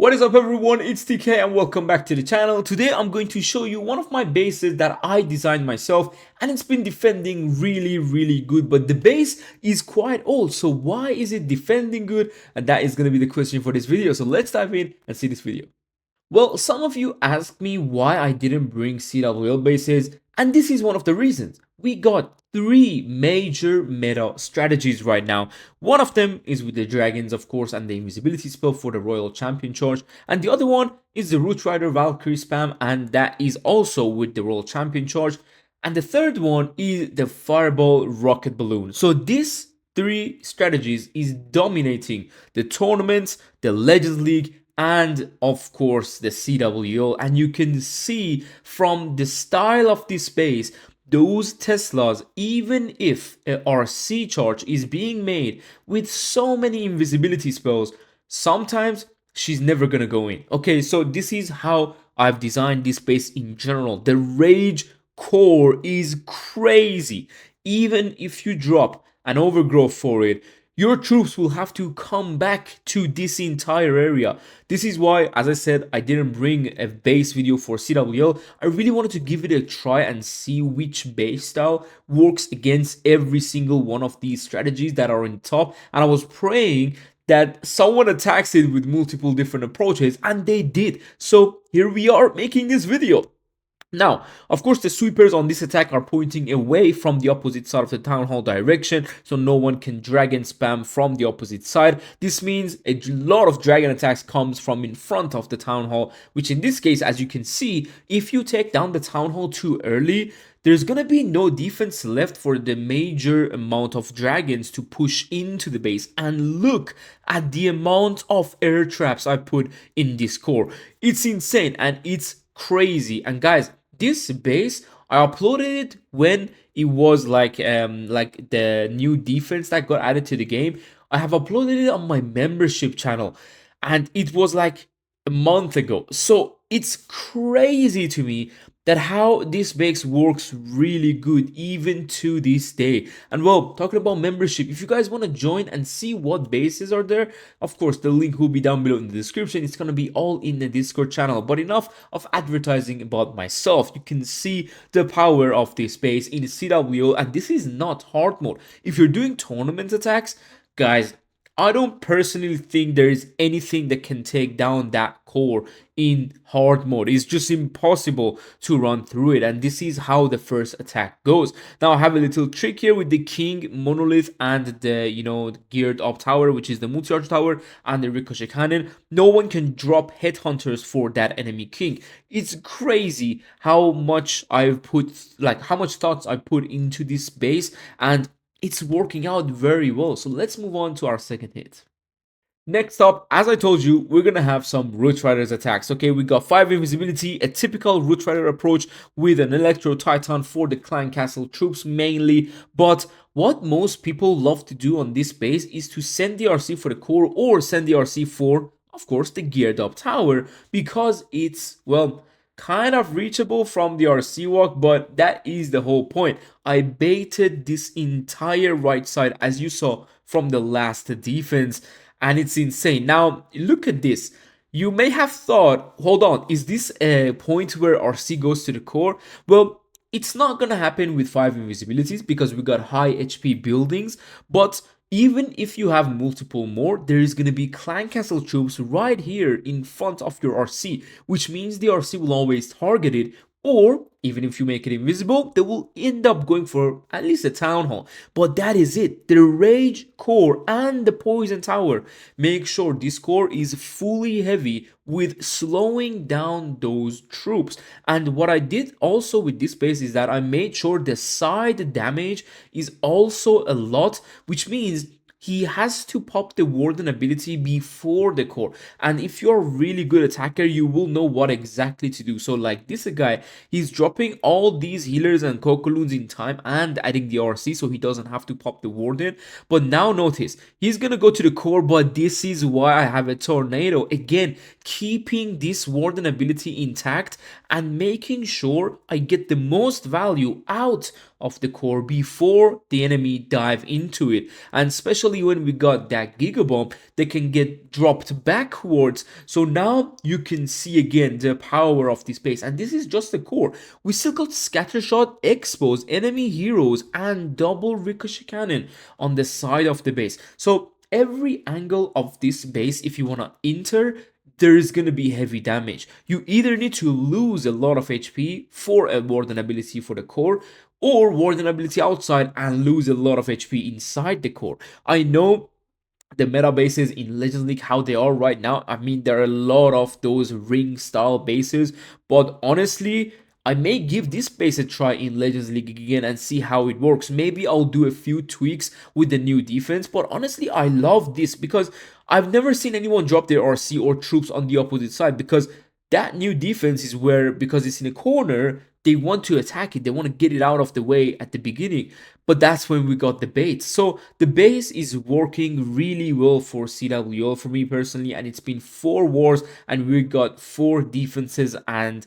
What is up everyone, it's TK and welcome back to the channel. Today I'm going to show you one of my bases that I designed myself and it's been defending really good, but the base is quite old, so why is it defending good? And that is going to be the question for this video, so let's dive in and see this video. Well, some of you asked me why I didn't bring CWL bases, and this is one of the reasons. We got three major meta strategies right now. One of them is with the dragons, of course, and the invisibility spell for the royal champion charge, and the other one is the root rider Valkyrie spam, and that is also with the royal champion charge. And the third one is the fireball rocket balloon. So these three strategies is dominating the tournaments, the Legends League, and of course the CWL. And you can see from the style of this base, those Teslas, even if a RC charge is being made with so many invisibility spells, sometimes she's never gonna go in. Okay, so this is how I've designed this base in general. The rage core is crazy. Even if you drop an overgrowth for it, your troops will have to come back to this entire area. This is why, as I said, I didn't bring a base video for CWL. I really wanted to give it a try and see which base style works against every single one of these strategies that are in top. And I was praying that someone attacks it with multiple different approaches, and they did. So here we are making this video. Now, of course, the sweepers on this attack are pointing away from the opposite side of the town hall direction, so no one can dragon spam from the opposite side. This means a lot of dragon attacks comes from in front of the town hall, which in this case, as you can see, if you take down the town hall too early, there's gonna be no defense left for the major amount of dragons to push into the base. And look at the amount of air traps I put in this core. It's insane and it's crazy. And guys, this base, I uploaded it when it was like the new defense that got added to the game. I have uploaded it on my membership channel and it was like a month ago. So it's crazy to me that how this base works really good even to this day. And well, talking about membership, if you guys want to join and see what bases are there, of course the link will be down below in the description. It's going to be all in the Discord channel. But enough of advertising about myself. You can see the power of this base in CWL, and this is not hard mode. If you're doing tournament attacks, guys, I don't personally think there is anything that can take down that core in hard mode. It's just impossible to run through it, and this is how the first attack goes. Now I have a little trick here with the king monolith and the geared up tower, which is the multi-arch tower, and the ricochet cannon. No one can drop headhunters for that enemy king. It's crazy how much I've put, how much thoughts I put into this base, and it's working out very well. So let's move on to our second hit. Next up, as I told you, we're gonna have some Root Riders attacks. Okay, we got 5 invisibility, a typical Root Rider approach with an Electro Titan for the Clan Castle troops mainly. But what most people love to do on this base is to send the RC for the core or send the RC for, of course, the geared up tower, because it's, well, kind of reachable from the RC walk, but that is the whole point. I baited this entire right side, as you saw from the last defense, and it's insane. Now, look at this. You may have thought, hold on, is this a point where RC goes to the core? Well, it's not gonna happen with 5 invisibilities because we got high HP buildings, but even if you have multiple more, there is going to be Clan Castle troops right here in front of your RC, which means the RC will always target it, or even if you make it invisible, they will end up going for at least a town hall. But that is it. The rage core and the poison tower make sure this core is fully heavy with slowing down those troops. And what I did also with this base is that I made sure the side damage is also a lot, which means he has to pop the Warden ability before the core. And if you're a really good attacker, you will know what exactly to do. So like this guy, he's dropping all these healers and Cocoloons in time and adding the RC so he doesn't have to pop the Warden. But now notice, he's gonna go to the core, but this is why I have a Tornado. Again, keeping this Warden ability intact and making sure I get the most value out of the core before the enemy dive into it. And especially when we got that Giga Bomb, they can get dropped backwards. So now you can see again the power of this base. And this is just the core. We still got Scattershot, Expose, enemy heroes, and double ricochet cannon on the side of the base. So every angle of this base, if you want to enter, there's going to be heavy damage. You either need to lose a lot of HP for a Warden ability for the core, or Warden ability outside and lose a lot of HP inside the core. I know the meta bases in Legends League how they are right now. I mean, there are a lot of those ring style bases, but honestly, I may give this base a try in Legends League again and see how it works. Maybe I'll do a few tweaks with the new defense, but honestly, I love this because I've never seen anyone drop their RC or troops on the opposite side, because that new defense is where, because it's in a corner, they want to attack it. They want to get it out of the way at the beginning. But that's when we got the bait. So the base is working really well for CWL for me personally. And it's been 4 wars and we got 4 defenses, and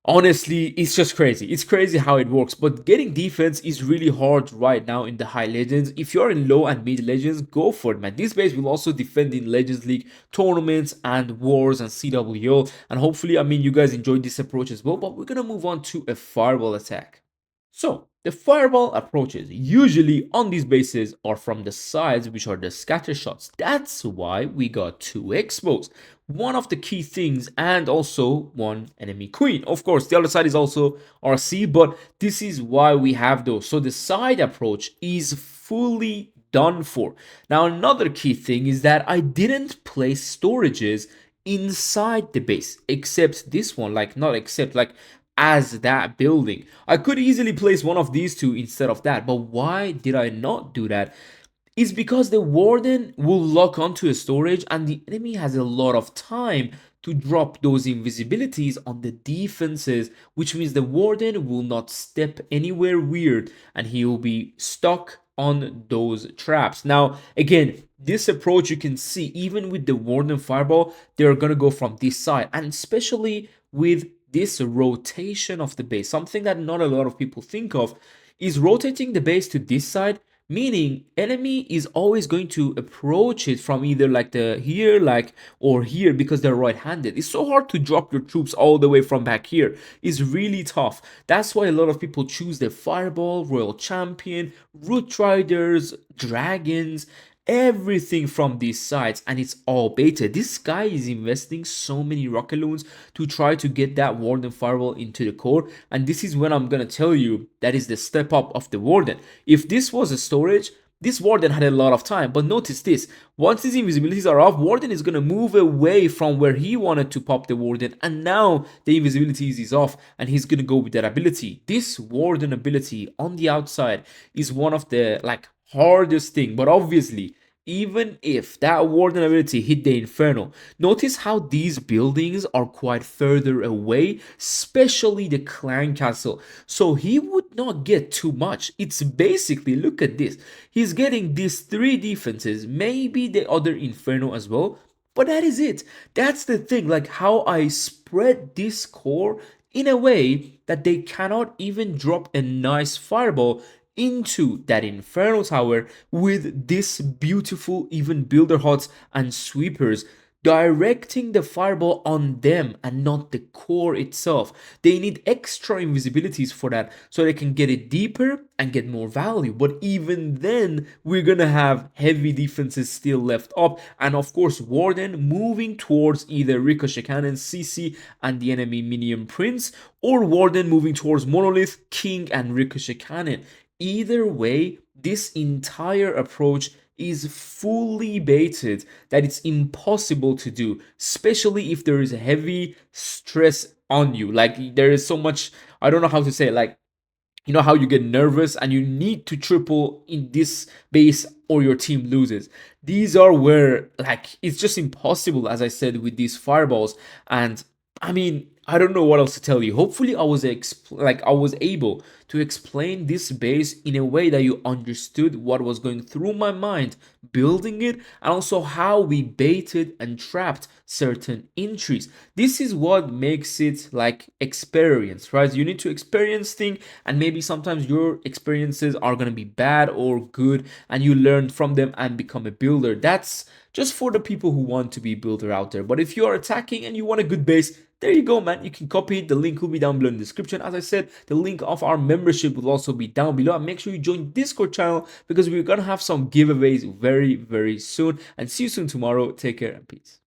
honestly, it's just crazy. It's crazy how it works. But getting defense is really hard right now in the high legends. If you're in low and mid legends, go for it, man. This base will also defend in Legends League tournaments and wars and CWL. And hopefully, I mean, you guys enjoyed this approach as well. But we're gonna move on to a fireball attack. So, the fireball approaches usually on these bases are from the sides, which are the scatter shots. That's why we got 2 expos. One of the key things, and also 1 enemy queen. Of course, the other side is also RC, but this is why we have those. So the side approach is fully done for. Now, another key thing is that I didn't place storages inside the base, except this one, like not except, like as that building. I could easily place one of these two instead of that, but why did I not do that? It's because the warden will lock onto a storage and the enemy has a lot of time to drop those invisibilities on the defenses, which means the warden will not step anywhere weird and he will be stuck on those traps. Now, again, this approach you can see even with the warden fireball, they're gonna go from this side, and especially with this rotation of the base, something that not a lot of people think of is rotating the base to this side, meaning enemy is always going to approach it from either like the here, like, or here, because they're right-handed. It's so hard to drop your troops all the way from back here. It's really tough. That's why a lot of people choose the fireball, royal champion, root riders, dragons, everything from these sides, and it's all beta. This guy is investing so many rocket loons to try to get that warden firewall into the core, and this is when I'm gonna tell you that is the step up of the warden. If this was a storage, this warden had a lot of time, but notice this: once these invisibilities are off, warden is gonna move away from where he wanted to pop the warden, and now the invisibilities is off and he's gonna go with that ability. This warden ability on the outside is one of the like hardest thing, but obviously even if that warden ability hit the inferno, notice how these buildings are quite further away, especially the clan castle, so he would not get too much. It's basically, look at this, he's getting these 3 defenses, maybe the other inferno as well, but that is it. That's the thing, like how I spread this core in a way that they cannot even drop a nice fireball into that inferno tower with this beautiful even builder huts and sweepers directing the fireball on them and not the core itself. They need extra invisibilities for that so they can get it deeper and get more value, but even then we're gonna have heavy defenses still left up, and of course warden moving towards either ricochet cannon, CC and the enemy minion prince, or warden moving towards monolith, king and ricochet cannon. Either way, this entire approach is fully baited that it's impossible to do, especially if there is heavy stress on you. Like there is so much, I don't know how to say it, like, you know how you get nervous and you need to triple in this base or your team loses. These are where like it's just impossible, as I said, with these fireballs. And I mean, I don't know what else to tell you. Hopefully, I was I was able to explain this base in a way that you understood what was going through my mind building it, and also how we baited and trapped certain entries. This is what makes it like experience, right? You need to experience things, and maybe sometimes your experiences are going to be bad or good, and you learn from them and become a builder. That's just for the people who want to be builder out there. But if you are attacking and you want a good base, there you go, man. You can copy it. The link will be down below in the description. As I said, the link of our membership will also be down below. And make sure you join Discord channel, because we're going to have some giveaways very, very soon. And see you soon tomorrow. Take care and peace.